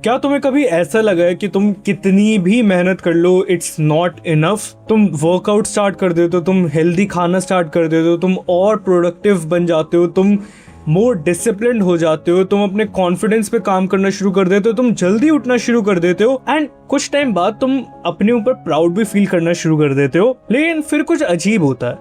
क्या तुम्हें कभी ऐसा लगा है कि तुम कितनी भी मेहनत कर लो इट्स नॉट इनफ? तुम वर्कआउट स्टार्ट कर देते हो, तुम हेल्दी खाना स्टार्ट कर देते हो, तुम और प्रोडक्टिव बन जाते हो, तुम मोर डिसिप्लिन हो जाते हो, तुम अपने कॉन्फिडेंस पे काम करना शुरू कर देते हो, तुम जल्दी उठना शुरू कर देते हो एंड कुछ टाइम बाद तुम अपने ऊपर प्राउड भी फील करना शुरू कर देते हो। लेकिन फिर कुछ अजीब होता है,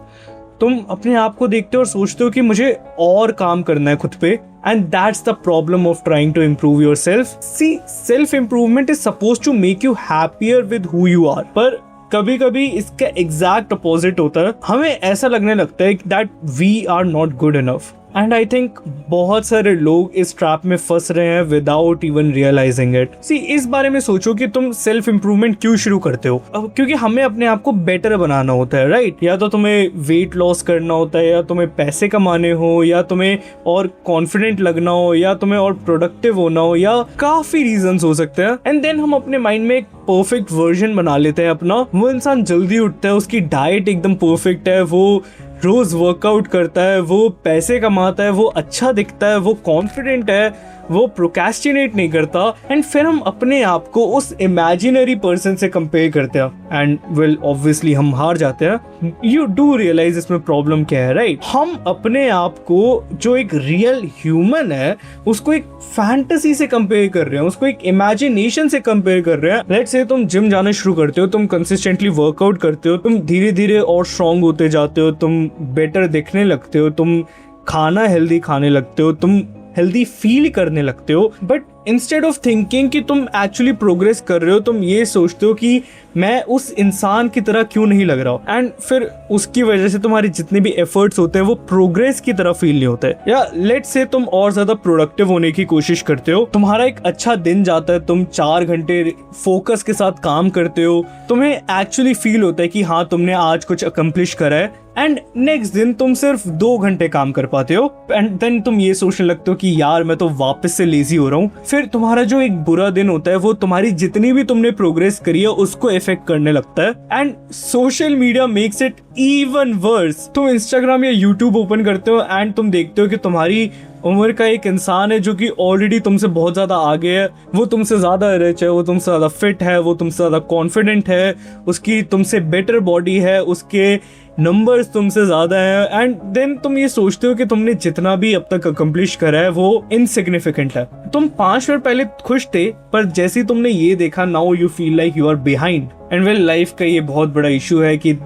तुम अपने आप को देखते हो और सोचते हो कि मुझे और काम करना है खुद पे। And that's the problem of trying to improve yourself. See, self improvement is suppose to make you happier with who you are, पर कभी कभी इसका एग्जैक्ट अपोजिट होता है। हमें ऐसा लगने लगता है that we are not good enough. And I think बहुत सारे लोग इस ट्रैप में फंस रहे हैं without even realising it. See, इस बारे में सोचो कि तुम सेल्फ इंप्रूवमेंट क्यों शुरू करते हो? क्योंकि हमें अपने आप को बेटर बनाना होता है, राइट? या तो तुम्हें वेट लॉस करना होता है, या तुम्हें पैसे कमाने हो, या तुम्हें और कॉन्फिडेंट लगना हो, या तुम्हें और प्रोडक्टिव होना हो, या काफी रीजंस हो सकते हैं। एंड देन हम अपने माइंड में एक परफेक्ट वर्जन बना लेते हैं अपना। वो इंसान जल्दी उठता है, उसकी डाइट एकदम परफेक्ट है, वो रोज वर्कआउट करता है, वो पैसे कमाता है, वो अच्छा दिखता है, वो कॉन्फिडेंट है, वो प्रोक्रेस्टिनेट नहीं करता। एंड फिर हम अपने आप को उस इमेजिनरी पर्सन से कंपेयर करते हैं एंड वेल ऑब्वियसली हम हार जाते हैं। यू डू रियलाइज इसमें प्रॉब्लम क्या है, राइट? हम अपने आप को जो एक रियल ह्यूमन है उसको एक फैंटेसी से कंपेयर कर रहे हैं, उसको एक इमेजिनेशन से कंपेयर कर रहे हैं। लेट्स से तुम जिम जाना शुरू करते हो, तुम कंसिस्टेंटली वर्कआउट करते हो, तुम धीरे धीरे और स्ट्रांग होते जाते हो, तुम बेटर दिखने लगते हो, तुम खाना हेल्दी खाने लगते हो, तुम हेल्दी फील करने लगते हो। बट इंस्टेड ऑफ थिंकिंग कि तुम एक्चुअली प्रोग्रेस कर रहे हो, तुम ये सोचते हो कि मैं उस इंसान की तरह क्यों नहीं लग रहा हूं। एंड फिर उसकी वजह से तुम्हारे जितने भी एफर्ट्स होते हैं वो प्रोग्रेस की तरह फील नहीं होते। या लेट्स से तुम और ज्यादा प्रोडक्टिव होने की कोशिश करते हो, तुम्हारा एक अच्छा दिन जाता है, तुम 4 घंटे फोकस के साथ काम करते हो, तुम्हें एक्चुअली फील होता है कि हाँ तुमने आज कुछ अकम्प्लिश करा है। एंड नेक्स्ट दिन तुम सिर्फ 2 घंटे काम कर पाते हो एंड देन तुम ये सोचने लगते हो कि यार मैं तो वापस से लेजी हो रहा हूँ। फिर तुम्हारा जो एक बुरा दिन होता है वो तुम्हारी जितनी भी तुमने प्रोग्रेस करी है उसको इफेक्ट करने लगता है। And social media makes it even worse. तुम इंस्टाग्राम या यूट्यूब ओपन करते हो एंड तुम देखते हो कि तुम्हारी उम्र का एक इंसान है जो कि ऑलरेडी तुमसे बहुत ज्यादा आगे है, वो तुमसे ज्यादा रिच है, वो तुमसे ज्यादा फिट है, वो तुमसे ज्यादा कॉन्फिडेंट है, उसकी तुमसे बेटर बॉडी है, उसके नंबर्स तुमसे ज्यादा है। एंड देन तुम ये सोचते हो कि तुमने जितना भी अब तक अकम्प्लिश करा है वो इनसिग्निफिकेंट है। तुम 5 मिनट पहले खुश थे, पर जैसे ही तुमने ये देखा now you feel like you are behind. And well life का ये बहुत बड़ा इशू है कि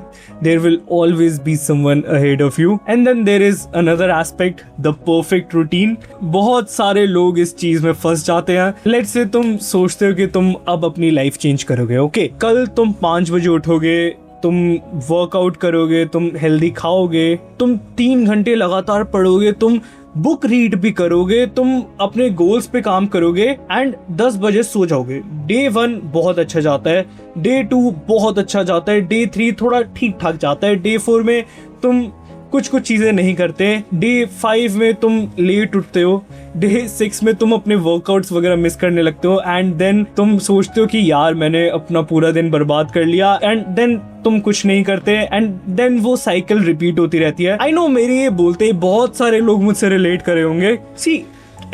there will always be someone ahead of you. And then there is another aspect, the perfect routine. बहुत सारे लोग इस चीज में फंस जाते हैं। लेट्स से तुम सोचते हो कि तुम अब अपनी लाइफ चेंज करोगे, ओके? कल तुम 5 बजे उठोगे, तुम वर्कआउट करोगे, तुम हेल्दी खाओगे, तुम 3 घंटे लगातार पढ़ोगे, तुम बुक रीड भी करोगे, तुम अपने गोल्स पे काम करोगे एंड 10 बजे सो जाओगे। डे 1 बहुत अच्छा जाता है, डे 2 बहुत अच्छा जाता है, डे 3 थोड़ा ठीक ठाक जाता है, डे 4 में तुम कुछ चीजें नहीं करते, डे 5 में तुम लेट उठते हो, डे 6 में तुम अपने वर्कआउट्स वगैरह मिस करने लगते हो एंड देन तुम सोचते हो कि यार मैंने अपना पूरा दिन बर्बाद कर लिया एंड देन तुम कुछ नहीं करते एंड देन वो साइकिल रिपीट होती रहती है। आई नो मेरे ये बोलते बहुत सारे लोग मुझसे रिलेट करे होंगे। सी,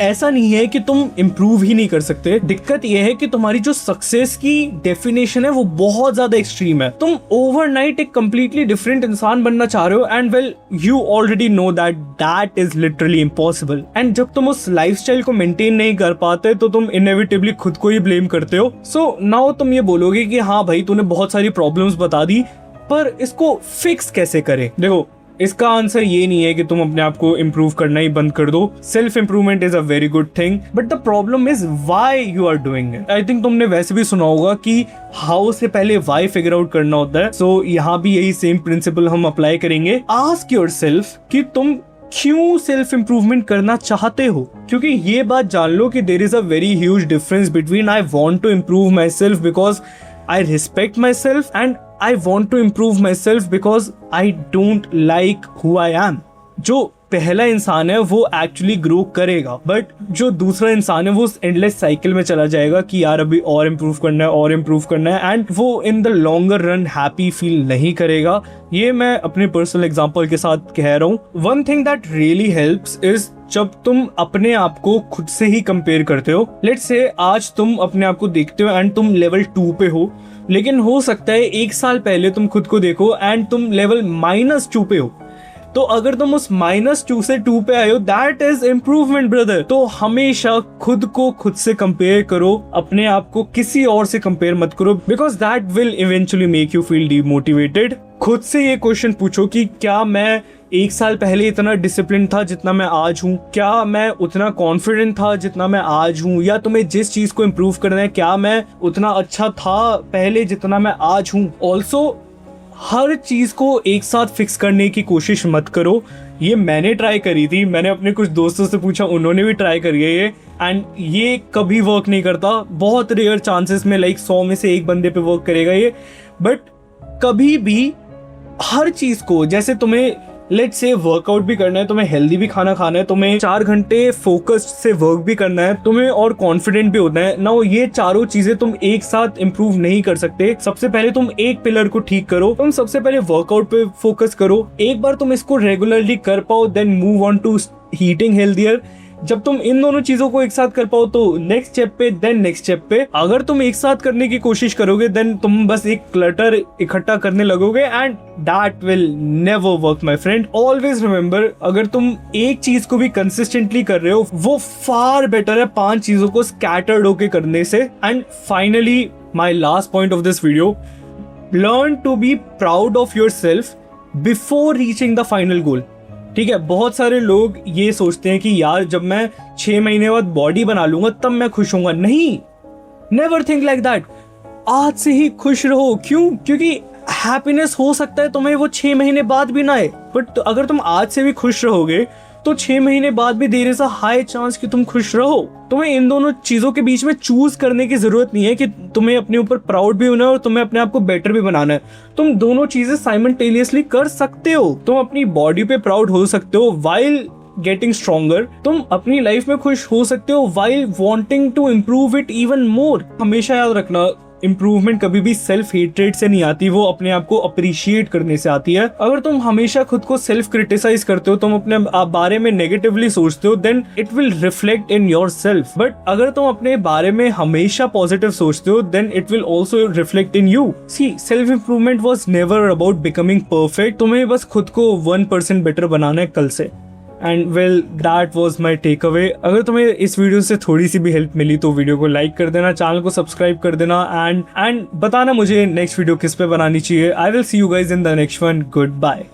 ऐसा नहीं है कि तुम इम्प्रूव ही नहीं कर सकते, दिक्कत यह है कि तुम्हारी जो सक्सेस की डेफिनेशन है वो बहुत ज्यादा एक्सट्रीम है। तुम ओवरनाइट एक कंप्लीटली डिफरेंट इंसान बनना चाह रहे हो and well you already know that that is literally impossible. And जब तुम उस लाइफस्टाइल को मेंटेन नहीं कर पाते तो तुम इनएविटेबली खुद को ही ब्लेम करते हो। सो नाउ तुम ये बोलोगे कि हाँ भाई तूने बहुत सारी प्रॉब्लम्स बता दी, पर इसको फिक्स कैसे करें? देखो, इसका आंसर ये नहीं है कि तुम अपने आप को इम्प्रूव करना ही बंद कर दो। Self improvement is a very good thing, but the problem is why you are doing it. I think तुमने वैसे भी सुना होगा कि हाउ से पहले व्हाई फिगर आउट करना होता है। सो यहाँ भी यही सेम प्रिंसिपल हम अप्लाई करेंगे। आस्क योरसेल्फ कि तुम क्यों सेल्फ इम्प्रूवमेंट करना चाहते हो, क्योंकि ये बात जान लो कि there is a very huge difference between I want to improve myself because I respect myself and I want to improve myself because I don't like who I am. जो पहला इंसान है वो actually grow करेगा, but जो दूसरा इंसान है वो उस एंडलेस साइकिल में चला जाएगा कि यार अभी और इम्प्रूव करना है और इम्प्रूव करना है, एंड वो in the longer run happy feel नहीं करेगा। ये मैं अपने पर्सनल एग्जांपल के साथ कह रहा हूँ। One thing that really helps is जब तुम अपने आप को खुद से ही कंपेयर करते हो। लेट्स से आज तुम अपने आप को देखते हो एंड तुम लेवल 2 पे हो, लेकिन हो सकता है 1 साल पहले तुम खुद को देखो एंड तुम लेवल -2 पे हो। तो अगर तुम उस -2 से 2 पे आए हो, दैट इज इम्प्रूवमेंट ब्रदर। तो हमेशा खुद को खुद से कंपेयर करो, अपने आप को किसी और से कंपेयर मत करो, because that will eventually make you feel demotivated. खुद से ये क्वेश्चन पूछो कि क्या मैं 1 साल पहले इतना डिसिप्लिन था जितना मैं आज हूँ? क्या मैं उतना कॉन्फिडेंट था जितना मैं आज हूँ? या तुम्हें जिस चीज को इम्प्रूव करना है, क्या मैं उतना अच्छा था पहले जितना मैं आज हूँ? ऑल्सो हर चीज को एक साथ फिक्स करने की कोशिश मत करो। ये मैंने ट्राई करी थी, मैंने अपने कुछ दोस्तों से पूछा, उन्होंने भी ट्राई करी है ये, एंड ये कभी वर्क नहीं करता। बहुत रेयर चांसेस में, लाइक 100 में से 1 बंदे पे वर्क करेगा ये। बट कभी भी हर चीज को, जैसे तुम्हें लेट्स से वर्कआउट भी करना है, तुम्हें हेल्दी भी खाना खाना है, तुम्हें 4 घंटे फोकस्ड से वर्क भी करना है, तुम्हें और कॉन्फिडेंट भी होना है ना, ये चारों चीजें तुम एक साथ इंप्रूव नहीं कर सकते। सबसे पहले तुम एक पिलर को ठीक करो, तुम सबसे पहले वर्कआउट पे फोकस करो। एक बार तुम इसको रेगुलरली कर पाओ, then move on to eating healthier. जब तुम इन दोनों चीजों को एक साथ कर पाओ तो नेक्स्ट स्टेप पे, देन नेक्स्ट स्टेप पे। अगर तुम एक साथ करने की कोशिश करोगे देन तुम बस एक क्लटर इकट्ठा करने लगोगे, and that will never work my friend. Always remember, अगर तुम एक चीज को भी कंसिस्टेंटली कर रहे हो वो फार बेटर है 5 चीजों को स्कैटर्ड होके करने से। And finally my last point of this video, learn to be proud of yourself before reaching the final goal. ठीक है, बहुत सारे लोग ये सोचते हैं कि यार जब मैं 6 महीने बाद बॉडी बना लूंगा तब मैं खुश होऊंगा। नहीं, नेवर थिंक लाइक दैट। आज से ही खुश रहो। क्यों? क्योंकि हैप्पीनेस हो सकता है तुम्हें वो 6 महीने बाद भी ना आए, बट अगर तुम आज से भी खुश रहोगे तो 6 महीने बाद भी there is a high chance कि तुम खुश रहो। तुम्हें इन दोनों चीजों के बीच में चूज करने की जरूरत नहीं है कि तुम्हें अपने ऊपर प्राउड भी होना है और तुम्हें अपने आप को बेटर भी बनाना है। तुम दोनों चीजें साइमल्टेनियसली कर सकते हो। तुम अपनी बॉडी पे प्राउड हो सकते हो वाइल गेटिंग स्ट्रॉन्गर। तुम अपनी लाइफ में खुश हो सकते हो while wanting to improve it even more. हमेशा याद रखना, इम्प्रूवमेंट कभी भी सेल्फ हेट्रेड से नहीं आती, वो अपने आप को अप्रिशिएट करने से आती है। अगर तुम हमेशा खुद को सेल्फ क्रिटिसाइज करते हो, तुम अपने बारे में नेगेटिवली सोचते हो, then it will reflect in yourself. But अगर तुम अपने बारे में हमेशा पॉजिटिव सोचते हो, then it will also reflect in you. See, self improvement was never about becoming perfect. तुम्हें बस खुद को 1% बेटर बनाना है कल से। And well, that was my takeaway. अगर तुम्हें इस वीडियो से थोड़ी सी भी हेल्प मिली तो वीडियो को लाइक कर देना, चैनल को सब्सक्राइब कर देना, एंड बताना मुझे नेक्स्ट वीडियो किस पे बनानी चाहिए। I will see you guys in the next one. Good bye.